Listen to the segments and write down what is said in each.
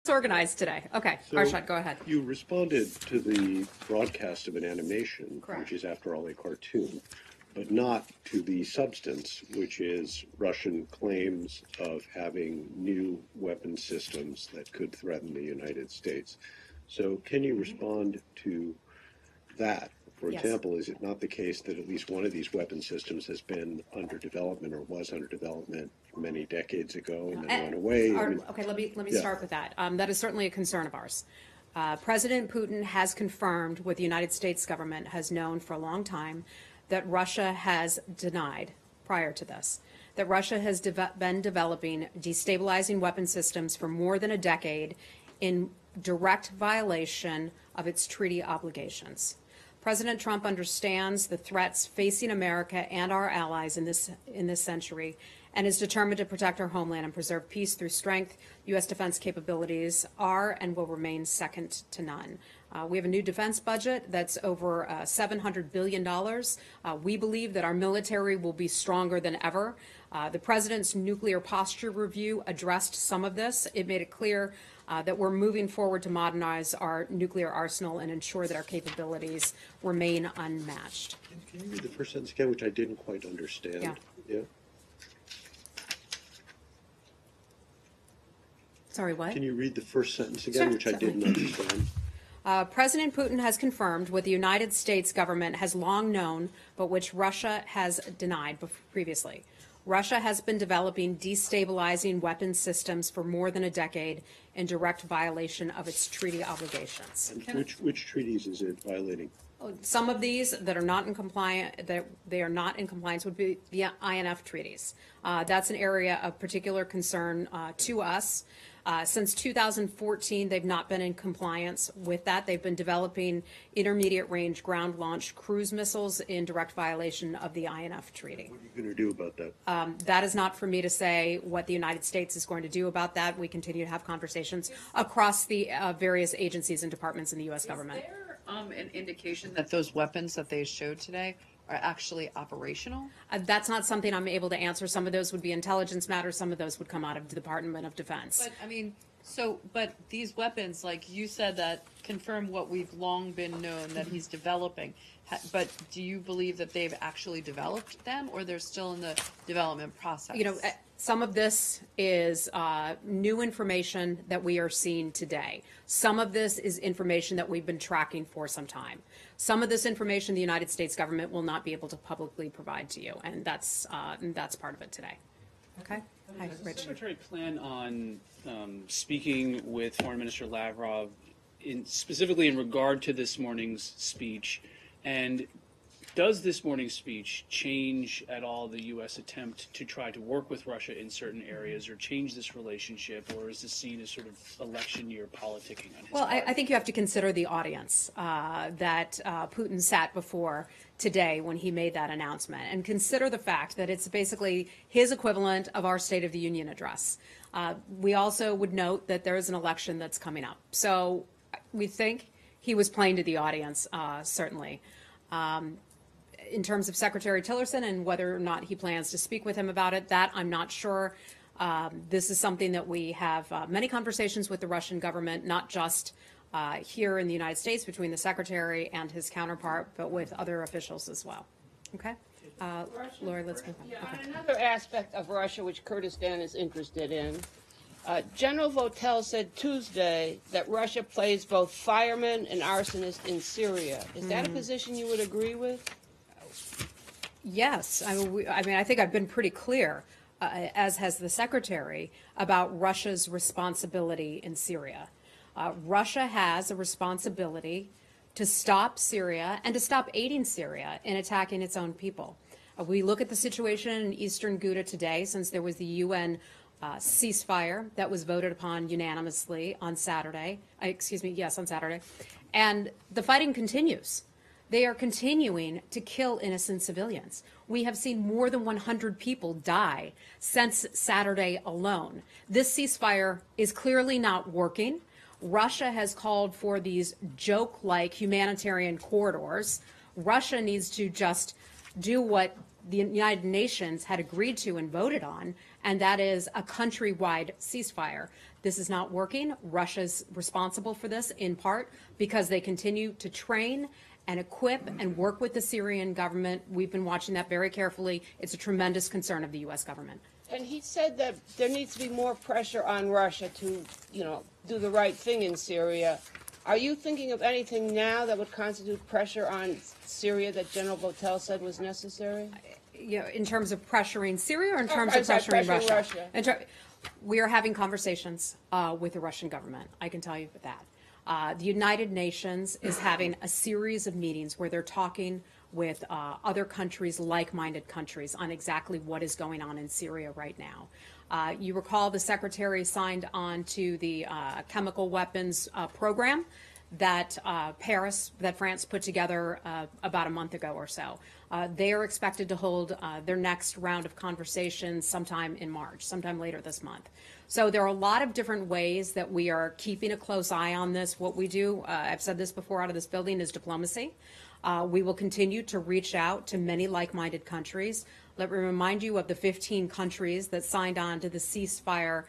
organized today. Okay, So Arshad, go ahead. you responded to the broadcast of an animation, Correct. which is after all a cartoon, but not to the substance, which is Russian claims of having new weapon systems that could threaten the United States. So can you respond to that? For Yes. example, is it not the case that at least one of these weapon systems has been under development or was under development many decades ago and then went away? Okay, let me Yeah. start with that. That is certainly a concern of ours. President Putin has confirmed what the United States government has known for a long time, that Russia has denied prior to this, that Russia has been developing destabilizing weapon systems for more than a decade in direct violation of its treaty obligations. President Trump understands the threats facing America and our allies in this century and is determined to protect our homeland and preserve peace through strength. U.S. defense capabilities are and will remain second to none. We have a new defense budget that's over $700 billion. We believe that our military will be stronger than ever. The president's nuclear posture review addressed some of this. It made it clear that we're moving forward to modernize our nuclear arsenal and ensure that our capabilities remain unmatched. Can you read the first sentence again, which I didn't quite understand? Yeah. Sorry, what? Can you read the first sentence again, Sure, which I didn't understand? President Putin has confirmed what the United States government has long known, but which Russia has denied previously. Russia has been developing destabilizing weapons systems for more than a decade in direct violation of its treaty obligations. And which treaties is it violating? Some of these that are not in compliance would be the INF treaties. That's an area of particular concern to us. Since 2014, they've not been in compliance with that. They've been developing intermediate-range ground-launched cruise missiles in direct violation of the INF treaty. What are you going to do about that? That is not for me to say what the United States is going to do about that. We continue to have conversations across the various agencies and departments in the U.S. government. Is there an indication that those weapons that they showed today are actually operational? That's not something I'm able to answer. Some of those would be intelligence matters. Some of those would come out of the Department of Defense. But, I mean, but these weapons, like you said, that confirm what we've long been known that he's developing. But do you believe that they've actually developed them, or they're still in the development process? You know, some of this is new information that we are seeing today. Some of this is information that we've been tracking for some time. Some of this information the United States government will not be able to publicly provide to you, and that's part of it today. Okay? Hi, Does the Rich. Secretary plan on speaking with Foreign Minister Lavrov specifically in regard to this morning's speech? And does this morning's speech change at all the U.S. attempt to try to work with Russia in certain areas or change this relationship, or is this seen as sort of election year politicking on his part? Well, I think you have to consider the audience that Putin sat before today when he made that announcement, and consider the fact that it's basically his equivalent of our State of the Union address. We also would note that there is an election that's coming up. So we think he was playing to the audience, certainly. In terms of Secretary Tillerson and whether or not he plans to speak with him about it, that I'm not sure. This is something that we have many conversations with the Russian government, not just here in the United States between the Secretary and his counterpart, but with other officials as well. Okay? Lori, let's move on. Yeah, Okay. on another aspect of Russia which Kurdistan is interested in, General Votel said Tuesday that Russia plays both fireman and arsonist in Syria. Is that a position you would agree with? Yes. I mean, I think I've been pretty clear, as has the Secretary, about Russia's responsibility in Syria. Russia has a responsibility to stop Syria and to stop aiding Syria in attacking its own people. We look at the situation in eastern Ghouta today, since there was the UN ceasefire that was voted upon unanimously on Saturday. On Saturday. And the fighting continues. They are continuing to kill innocent civilians. We have seen more than 100 people die since Saturday alone. This ceasefire is clearly not working. Russia has called for these joke-like humanitarian corridors. Russia needs to just do what the United Nations had agreed to and voted on, and that is a countrywide ceasefire. This is not working. Russia's responsible for this in part because they continue to train and equip and work with the Syrian government. We've been watching that very carefully. It's a tremendous concern of the U.S. government. And he said that there needs to be more pressure on Russia to, do the right thing in Syria. Are you thinking of anything now that would constitute pressure on Syria that General Votel said was necessary? In terms of pressuring Syria or in terms of pressuring Russia? We are having conversations with the Russian government. I can tell you that. The United Nations is having a series of meetings where they're talking with other countries, like-minded countries, on exactly what is going on in Syria right now. You recall the Secretary signed on to the chemical weapons program that France put together about a month ago or so. They are expected to hold their next round of conversations sometime in March, sometime later this month. So there are a lot of different ways that we are keeping a close eye on this. What we do, I've said this before out of this building, is diplomacy. We will continue to reach out to many like-minded countries. Let me remind you of the 15 countries that signed on to the ceasefire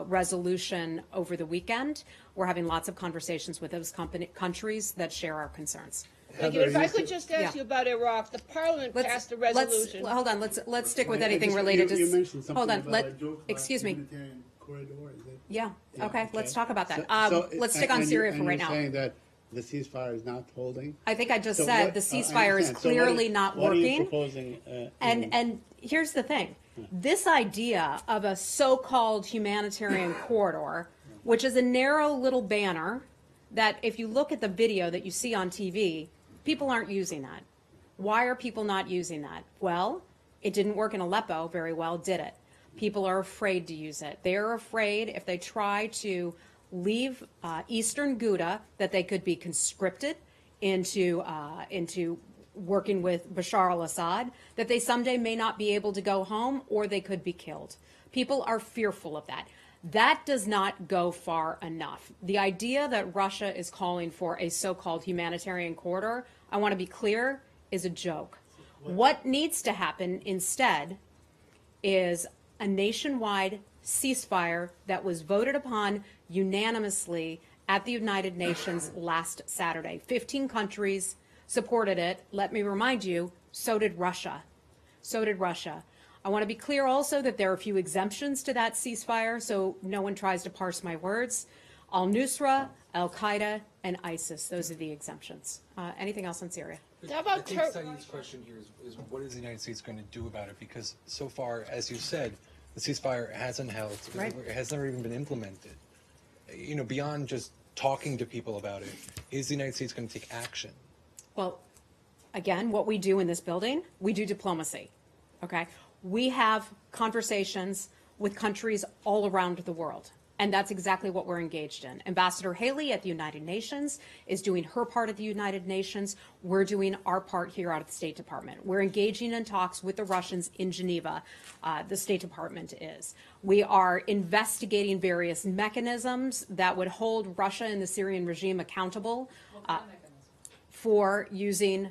resolution over the weekend. We're having lots of conversations with those countries that share our concerns. Thank you. If I could just ask you about Iraq, the Parliament passed a resolution. Hold on. Let's stick with anything related to. You mentioned something hold on. About a joke Excuse me. humanitarian corridor, is it? Yeah. Okay. Let's talk about that. So let's stick on Syria for right now. You're saying that the ceasefire is not holding? I think I just said the ceasefire is clearly not working. What are you proposing? And here's the thing. This idea of a so-called humanitarian corridor, which is a narrow little banner that if you look at the video that you see on TV, people aren't using that. Why are people not using that? Well, it didn't work in Aleppo very well, did it? People are afraid to use it. They're afraid if they try to leave eastern Ghouta that they could be conscripted into working with Bashar al-Assad, that they someday may not be able to go home or they could be killed. People are fearful of that. That does not go far enough. The idea that Russia is calling for a so-called humanitarian corridor, I want to be clear, is a joke. What needs to happen instead is a nationwide ceasefire that was voted upon unanimously at the United Nations last Saturday. 15 countries supported it. Let me remind you, so did Russia. So did Russia. I want to be clear also that there are a few exemptions to that ceasefire, so no one tries to parse my words. Al-Nusra, Al-Qaeda, and ISIS. Those are the exemptions. Anything else on Syria? How about I think Saeed's question here is what is the United States going to do about it? Because so far, as you said, the ceasefire hasn't held. Right. It has never even been implemented. Beyond just talking to people about it, is the United States going to take action? Well, again, what we do in this building, we do diplomacy, okay? We have conversations with countries all around the world, and that's exactly what we're engaged in. Ambassador Haley at the United Nations is doing her part at the United Nations. We're doing our part here out of the State Department. We're engaging in talks with the Russians in Geneva, the State Department is. We are investigating various mechanisms that would hold Russia and the Syrian regime accountable for using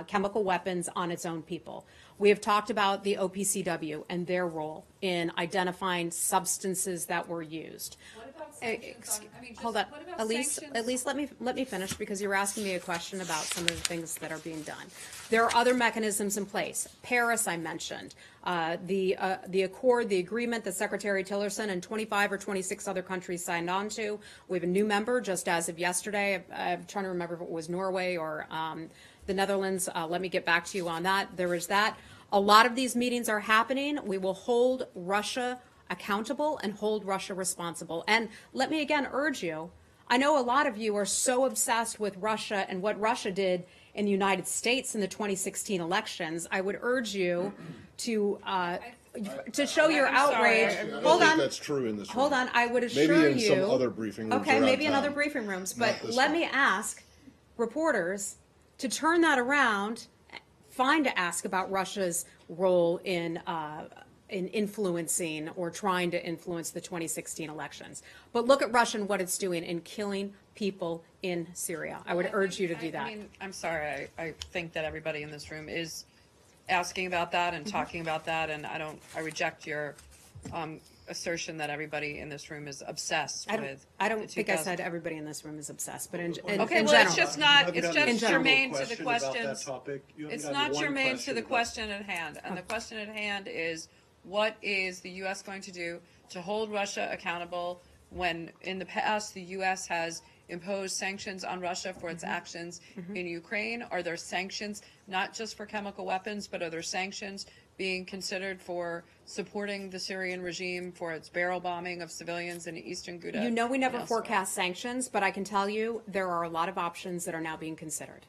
chemical weapons on its own people. We have talked about the OPCW and their role in identifying substances that were used. What about sanctions Hold on, Elise, let me finish because you were asking me a question about some of the things that are being done. There are other mechanisms in place. Paris, I mentioned. The accord, the agreement that Secretary Tillerson and 25 or 26 other countries signed on to. We have a new member just as of yesterday. I'm trying to remember if it was Norway or the Netherlands. Let me get back to you on that. There is that. A lot of these meetings are happening. We will hold Russia accountable and hold Russia responsible. And let me again urge you, I know a lot of you are so obsessed with Russia and what Russia did in the United States in the 2016 elections. I would urge you to show your outrage. I Hold think on. that's true in this room. Hold on. I would assure you. Maybe in some other briefing rooms. Okay, around maybe in town. other briefing rooms. Not But this let one. me ask reporters to turn that around. Fine to ask about Russia's role in influencing or trying to influence the 2016 elections. But look at Russia and what it's doing in killing people in Syria. I would urge you to do that. I mean, I'm sorry. I think that everybody in this room is asking about that and talking about that, and I reject your assertion that everybody in this room is obsessed I with. don't the think I 2000 said everybody in this room is obsessed, but in Okay, in well, general. it's just not, it's In just general. germane to the Question about that questions. topic? You haven't It's had not one germane to question the about- question at hand. And the question at hand is, what is the U.S. going to do to hold Russia accountable when in the past the U.S. has imposed sanctions on Russia for its actions in Ukraine? Are there sanctions not just for chemical weapons, but are there sanctions being considered for supporting the Syrian regime for its barrel bombing of civilians in eastern Ghouta? You know, we never and elsewhere? forecast sanctions, but I can tell you there are a lot of options that are now being considered.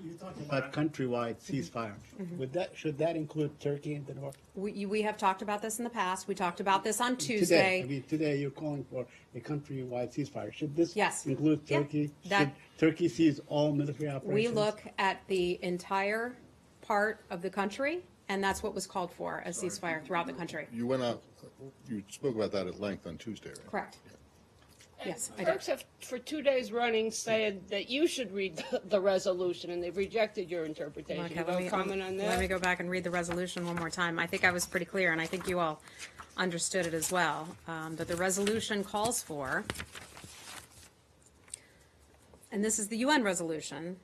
You're talking about countrywide ceasefire. Should that include Turkey in the north? We have talked about this in the past. We talked about this on Today, Tuesday. today you're calling for a countrywide ceasefire. Should this Yes. include Yeah. Turkey? That- Should Turkey cease all military We operations? look at the entire part of the country, and that's what was called for, a ceasefire throughout the country. You went out, you spoke about that at length on Tuesday, right? Correct. Yes, I did. Turks have, for 2 days running, said that you should read the resolution, and they've rejected your interpretation. Okay, You want to comment on that? Let me go back and read the resolution one more time. I think I was pretty clear, and I think you all understood it as well, that the resolution calls for, and this is the UN resolution,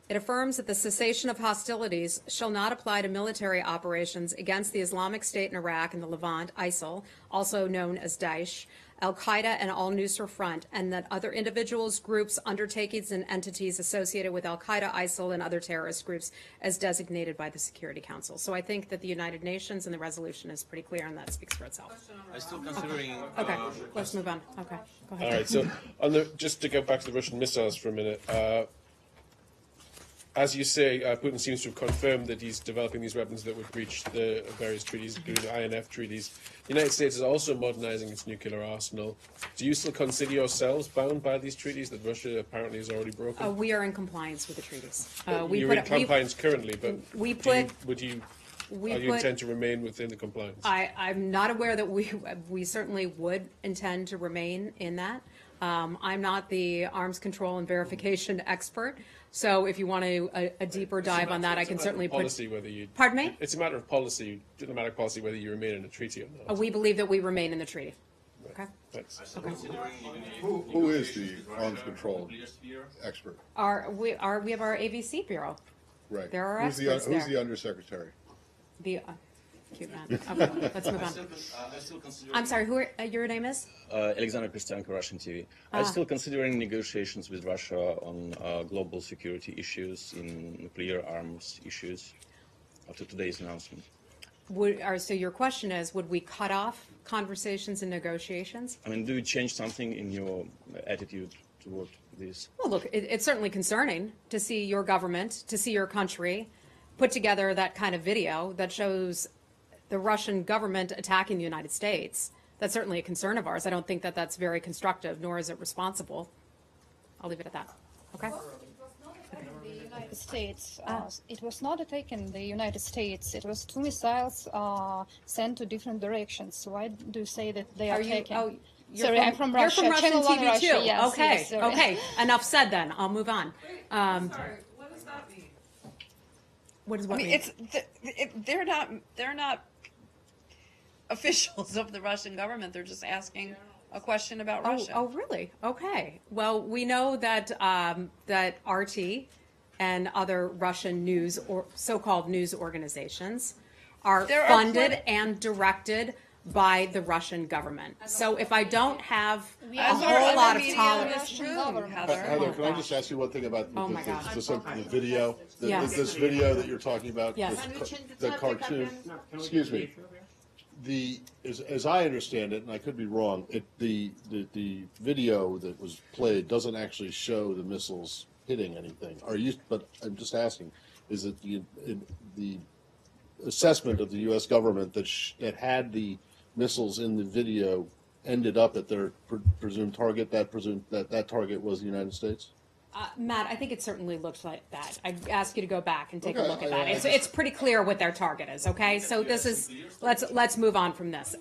it affirms that the cessation of hostilities shall not apply to military operations against the Islamic State in Iraq and the Levant, ISIL, also known as Daesh, Al-Qaeda and al-Nusra Front, and that other individuals, groups, undertakings, and entities associated with Al-Qaeda, ISIL, and other terrorist groups as designated by the Security Council. So I think that the United Nations and the resolution is pretty clear, and that speaks for itself. I'm still considering. Okay, let's move on. Okay, go ahead. All right. So, just to go back to the Russian missiles for a minute. As you say, Putin seems to have confirmed that he's developing these weapons that would breach the various treaties, including the INF treaties. The United States is also modernizing its nuclear arsenal. Do you still consider yourselves bound by these treaties that Russia apparently has already broken? We are in compliance with the treaties. You're in compliance currently, but we do put- you we you put- intend to remain within the compliance? I'm not aware that we certainly would intend to remain in that. I'm not the arms control and verification expert, so if you want a deeper dive on that, I can certainly put. Policy, whether you. Pardon me? It's a matter of policy. Diplomatic policy, whether you remain in a treaty or not. We believe that we remain in the treaty. Okay. Thanks. Who is the arms control expert? We have our AVC bureau. Right. There are Who's experts Who's there. the undersecretary? The cute man. Okay, let's move on. I'm sorry. Your name is? Alexander Pistenko, Russian TV. I'm still considering negotiations with Russia on global security issues, in nuclear arms issues, after today's announcement. So your question is, would we cut off conversations and negotiations? I mean, do you change something in your attitude toward this? Well, look, it's certainly concerning to see your government, to see your country put together that kind of video that shows the Russian government attacking the United States. That's certainly a concern of ours. I don't think that that's very constructive, nor is it responsible. I'll leave it at that. Okay? The United States. It was not attacking the United States. It was 2 missiles sent to different directions. Why do you say that they are taking? You're Sorry, I'm from Russia. You're from Russian Channel 1 TV Russia, too. yes, Okay, yes, sorry. okay. Enough said then. I'll move on. Sorry, what does that mean? What does I what mean, mean? they're not officials of the Russian government. They're just asking a question about Russia. Oh, really? Okay. Well, we know that that RT and other Russian news or so-called news organizations are There are funded plenty- and directed by the Russian government. So if I don't have a As are whole other lot of media in tolerance. this room, Heather. Heather, can I just ask you one thing about Oh my gosh. the video? Yes. This video that you're talking about? Yes. The cartoon? Excuse me. As I understand it, and I could be wrong, the video that was played doesn't actually show the missiles hitting anything. But I'm just asking, is it the assessment of the U.S. government that had the missiles in the video ended up at their presumed target? That target was the United States? Matt, I think it certainly looks like that. I'd ask you to go back and take a Okay, look at I- that. It's pretty clear what their target is. Okay, so this is let's move on from this.